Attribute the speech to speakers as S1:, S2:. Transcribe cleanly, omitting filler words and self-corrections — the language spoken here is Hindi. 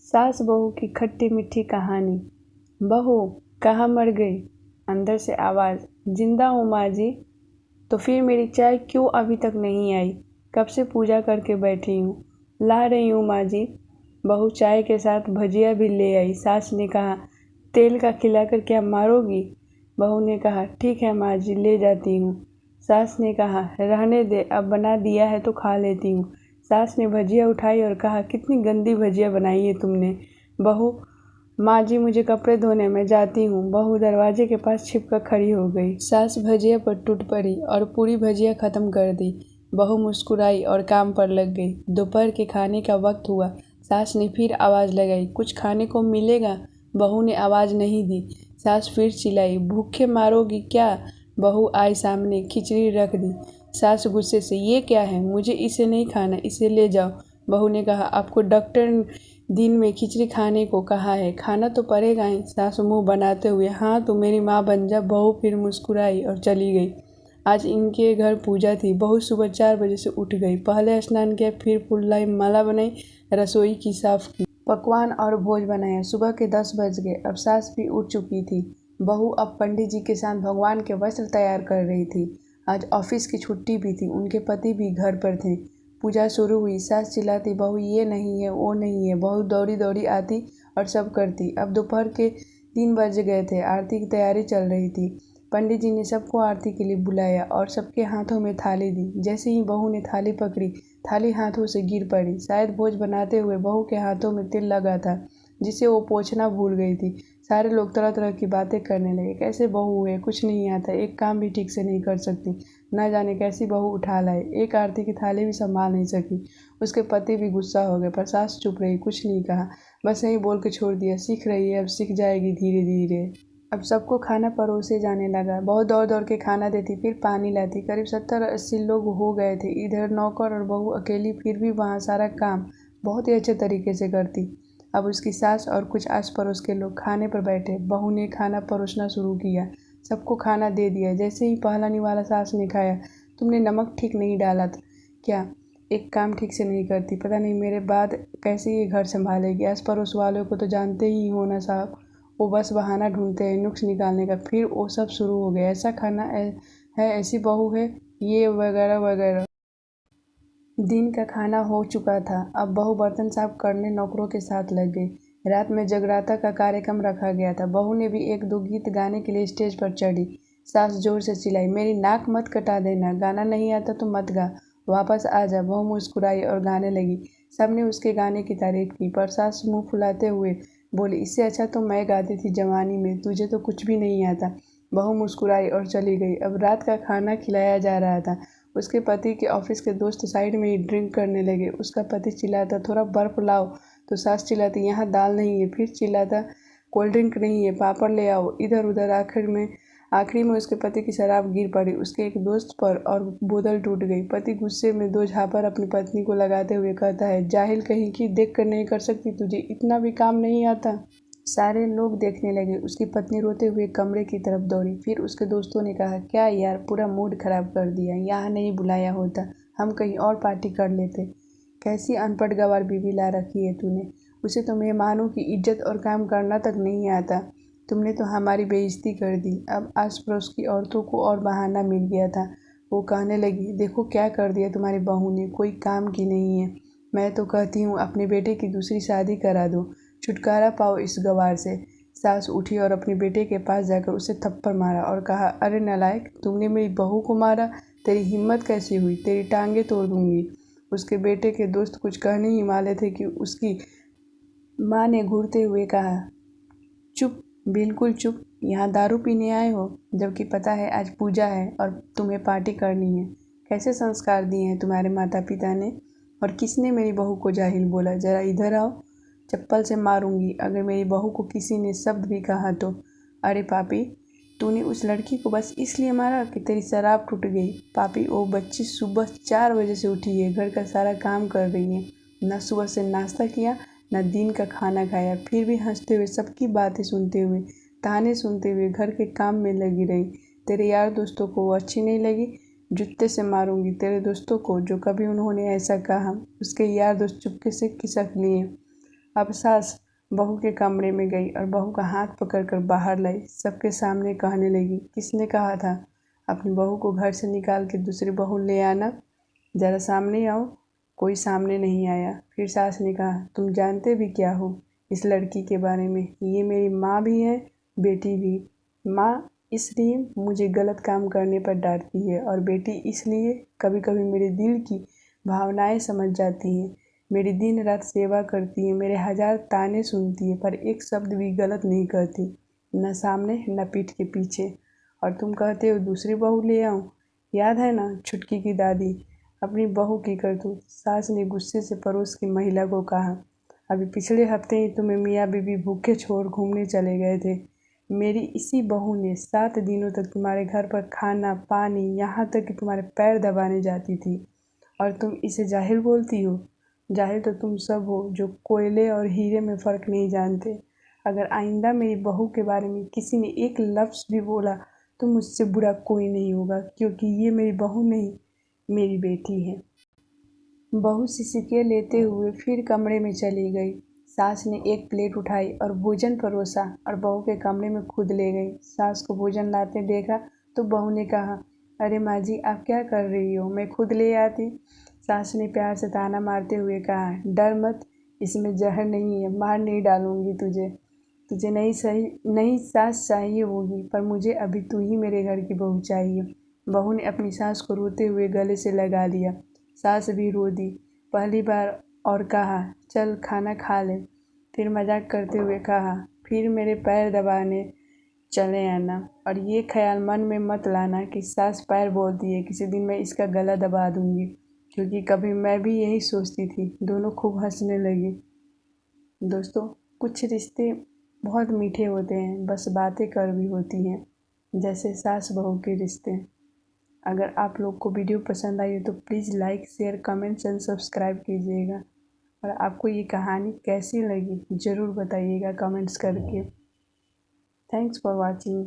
S1: सास बहू की खट्टी मीठी कहानी। बहू कहाँ मर गई? अंदर से आवाज़, जिंदा हूँ माँ जी। तो फिर मेरी चाय क्यों अभी तक नहीं आई? कब से पूजा करके बैठी हूँ, ला रही हूँ माँ जी। बहू चाय के साथ भजिया भी ले आई। सास ने कहा, तेल का खिलाकर क्या मारोगी? बहू ने कहा, ठीक है माँ जी, ले जाती हूँ। सास ने कहा, रहने दे, अब बना दिया है तो खा लेती हूँ। सास ने भजिया उठाई और कहा, कितनी गंदी भजिया बनाई है तुमने। बहू, माँ जी मुझे कपड़े धोने में जाती हूँ। बहू दरवाजे के पास छिपकर खड़ी हो गई। सास भजिया पर टूट पड़ी और पूरी भजिया खत्म कर दी। बहू मुस्कुराई और काम पर लग गई। दोपहर के खाने का वक्त हुआ। सास ने फिर आवाज़ लगाई, कुछ खाने को मिलेगा? बहू ने आवाज़ नहीं दी। सास फिर चिल्लाई, भूखे मारोगी क्या? बहू आई सामने, खिचड़ी रख दी। सास गुस्से से, ये क्या है? मुझे इसे नहीं खाना, इसे ले जाओ। बहू ने कहा, आपको डॉक्टर दिन में खिचड़ी खाने को कहा है, खाना तो पड़ेगा ही। सास मुंह बनाते हुए, हाँ तो मेरी माँ बन जा। बहू फिर मुस्कुराई और चली गई। आज इनके घर पूजा थी। बहू सुबह 4 बजे से उठ गई। पहले स्नान किया, फिर फूल लाई, माला बनाई, रसोई की साफ की, पकवान और भोज बनाया। सुबह के 10 बज गए। अब सास भी उठ चुकी थी। बहू अब पंडित जी के साथ भगवान के वस्त्र तैयार कर रही थी। आज ऑफिस की छुट्टी भी थी। उनके पति भी घर पर थे। पूजा शुरू हुई। सास चिल्लाती, बहू ये नहीं है, वो नहीं है। बहू दौड़ी दौड़ी आती और सब करती। अब दोपहर के 3 बज गए थे। आरती की तैयारी चल रही थी। पंडित जी ने सबको आरती के लिए बुलाया और सबके हाथों में थाली दी। जैसे ही बहू ने थाली पकड़ी, थाली हाथों से गिर पड़ी। शायद भोज बनाते हुए बहू के हाथों में तिल लगा था, जिसे वो पोंछना भूल गई थी। सारे लोग तरह तरह की बातें करने लगे। कैसे बहू है, कुछ नहीं आता, एक काम भी ठीक से नहीं कर सकती, न जाने कैसी बहू उठा लाए, एक आरती की थाली भी संभाल नहीं सकी। उसके पति भी गुस्सा हो गए, पर सास चुप रही, कुछ नहीं कहा, बस यही बोल के छोड़ दिया, सीख रही है, अब सीख जाएगी धीरे धीरे। अब सबको खाना परोसे जाने लगा। बहुत दौड़ दौड़ के खाना देती, फिर पानी लाती। करीब 70-80 लोग हो गए थे। इधर नौकर और बहू अकेली, फिर भी वहाँ सारा काम बहुत ही अच्छे तरीके से करती। अब उसकी सास और कुछ आस पड़ोस के लोग खाने पर बैठे। बहू ने खाना परोसना शुरू किया। सबको खाना दे दिया। जैसे ही पहला निवाला सास ने खाया, तुमने नमक ठीक नहीं डाला था क्या? एक काम ठीक से नहीं करती, पता नहीं मेरे बाद कैसे ये घर संभालेगी। आस पड़ोस वालों को तो जानते ही हो ना साहब, वो बस बहाना ढूंढते हैं नुक्स निकालने का। फिर वो सब शुरू हो गया, ऐसा खाना है, ऐसी बहू है, ये वगैरह वगैरह। दिन का खाना हो चुका था। अब बहू बर्तन साफ करने नौकरों के साथ लग गई। रात में जगराता का कार्यक्रम रखा गया था। बहू ने भी 1-2 गीत गाने के लिए स्टेज पर चढ़ी। सास जोर से चिल्लाई, मेरी नाक मत कटा देना, गाना नहीं आता तो मत गा, वापस आ जा। बहू मुस्कुराई और गाने लगी। सबने उसके गाने की तारीफ की, पर सास मुंह फुलाते हुए बोली, इससे अच्छा तो मैं गाती थी जवानी में, तुझे तो कुछ भी नहीं आता। बहू मुस्कुराई और चली गई। अब रात का खाना खिलाया जा रहा था। उसके पति के ऑफिस के दोस्त साइड में ही ड्रिंक करने लगे। उसका पति चिल्लाता, थोड़ा बर्फ लाओ, तो सास चिल्लाती, यहाँ दाल नहीं है। फिर चिल्लाता, कोल्ड ड्रिंक नहीं है, पापड़ ले आओ। इधर उधर आखिरी में उसके पति की शराब गिर पड़ी उसके एक दोस्त पर और बोतल टूट गई। पति गुस्से में 2 झापड़ अपनी पत्नी को लगाते हुए कहता है, जाहिल कहीं की, देख कर नहीं कर सकती, तुझे इतना भी काम नहीं आता? सारे लोग देखने लगे। उसकी पत्नी रोते हुए कमरे की तरफ दौड़ी। फिर उसके दोस्तों ने कहा, क्या यार, पूरा मूड खराब कर दिया, यहाँ नहीं बुलाया होता, हम कहीं और पार्टी कर लेते। कैसी अनपढ़ गंवार बीवी ला रखी है तूने, उसे तो मेहमानों की इज्जत और काम करना तक नहीं आता। तुमने तो हमारी बेइज्जती कर दी। अब आस पड़ोस की औरतों को और बहाना मिल गया था। वो कहने लगी, देखो क्या कर दिया तुम्हारी बहू ने, कोई काम की नहीं है। मैं तो कहती हूँ अपने बेटे की दूसरी शादी करा दो, छुटकारा पाओ इस गंवार से। सास उठी और अपने बेटे के पास जाकर उसे थप्पड़ मारा और कहा, अरे नालायक, तुमने मेरी बहू को मारा, तेरी हिम्मत कैसी हुई, तेरी टांगे तोड़ दूंगी। उसके बेटे के दोस्त कुछ कहने ही वाले थे कि उसकी माँ ने घूरते हुए कहा, चुप, बिल्कुल चुप, यहाँ दारू पीने आए हो, जबकि पता है आज पूजा है और तुम्हें पार्टी करनी है। कैसे संस्कार दिए हैं तुम्हारे माता पिता ने? और किसने मेरी बहू को जाहिल बोला? जरा इधर आओ, चप्पल से मारूंगी अगर मेरी बहू को किसी ने शब्द भी कहा तो। अरे पापी, तूने उस लड़की को बस इसलिए मारा कि तेरी शराब टूट गई? पापी, वो बच्ची सुबह 4 बजे से उठी है, घर का सारा काम कर रही है, न सुबह से नाश्ता किया, न दिन का खाना खाया, फिर भी हंसते हुए, सबकी बातें सुनते हुए, ताने सुनते हुए घर के काम में लगी रही। तेरे यार दोस्तों को वो अच्छी नहीं लगी? जूते से मारूंगी तेरे दोस्तों को जो कभी उन्होंने ऐसा कहा। उसके यार दोस्त चुपके से खिसक लिए। अब सास बहू के कमरे में गई और बहू का हाथ पकड़कर बाहर लाई। सबके सामने कहने लगी, किसने कहा था अपनी बहू को घर से निकाल के दूसरी बहू ले आना? ज़रा सामने आओ। कोई सामने नहीं आया। फिर सास ने कहा, तुम जानते भी क्या हो इस लड़की के बारे में? ये मेरी माँ भी है, बेटी भी। माँ इसलिए मुझे गलत काम करने पर डांटती है और बेटी इसलिए कभी कभी मेरे दिल की भावनाएं समझ जाती हैं। मेरी दिन रात सेवा करती है, मेरे 1000 ताने सुनती है, पर एक शब्द भी गलत नहीं करती, न सामने न पीठ के पीछे। और तुम कहते हो दूसरी बहू ले आऊं? याद है ना छुटकी की दादी, अपनी बहू की करतूत? सास ने गुस्से से पड़ोस की महिला को कहा, अभी पिछले हफ्ते ही तुम्हें मियाँ बीबी भूखे छोड़ घूमने चले गए थे। मेरी इसी बहू ने 7 दिनों तक तुम्हारे घर पर खाना पानी, यहाँ तक कि तुम्हारे पैर दबाने जाती थी, और तुम इसे जाहिल बोलती हो? जाहिल तो तुम सब हो जो कोयले और हीरे में फ़र्क नहीं जानते। अगर आइंदा मेरी बहू के बारे में किसी ने एक लफ्ज़ भी बोला तो मुझसे बुरा कोई नहीं होगा, क्योंकि ये मेरी बहू नहीं, मेरी बेटी है। बहू सिसके लेते हुए फिर कमरे में चली गई। सास ने एक प्लेट उठाई और भोजन परोसा और बहू के कमरे में खुद ले गई। सास को भोजन लाते देखा तो बहू ने कहा, अरे माँ जी, आप क्या कर रही हो, मैं खुद ले आती। सास ने प्यार से ताना मारते हुए कहा, डर मत, इसमें जहर नहीं है, मार नहीं डालूंगी तुझे। तुझे नहीं सास चाहिए होगी, पर मुझे अभी तू ही मेरे घर की बहू चाहिए। बहू ने अपनी सास को रोते हुए गले से लगा लिया। सास भी रो दी पहली बार और कहा, चल खाना खा ले। फिर मजाक करते हुए कहा, फिर मेरे पैर दबाने चले आना, और ये ख्याल मन में मत लाना कि सास पैर बोलती है किसी दिन मैं इसका गला दबा दूंगी, क्योंकि कभी मैं भी यही सोचती थी। दोनों खूब हंसने लगी। दोस्तों, कुछ रिश्ते बहुत मीठे होते हैं, बस बातें कड़वी होती हैं, जैसे सास बहू के रिश्ते। अगर आप लोग को वीडियो पसंद आई हो तो please like share comments and subscribe कीजिएगा। और आपको ये कहानी कैसी लगी ज़रूर बताइएगा कमेंट्स करके। Thanks for watching.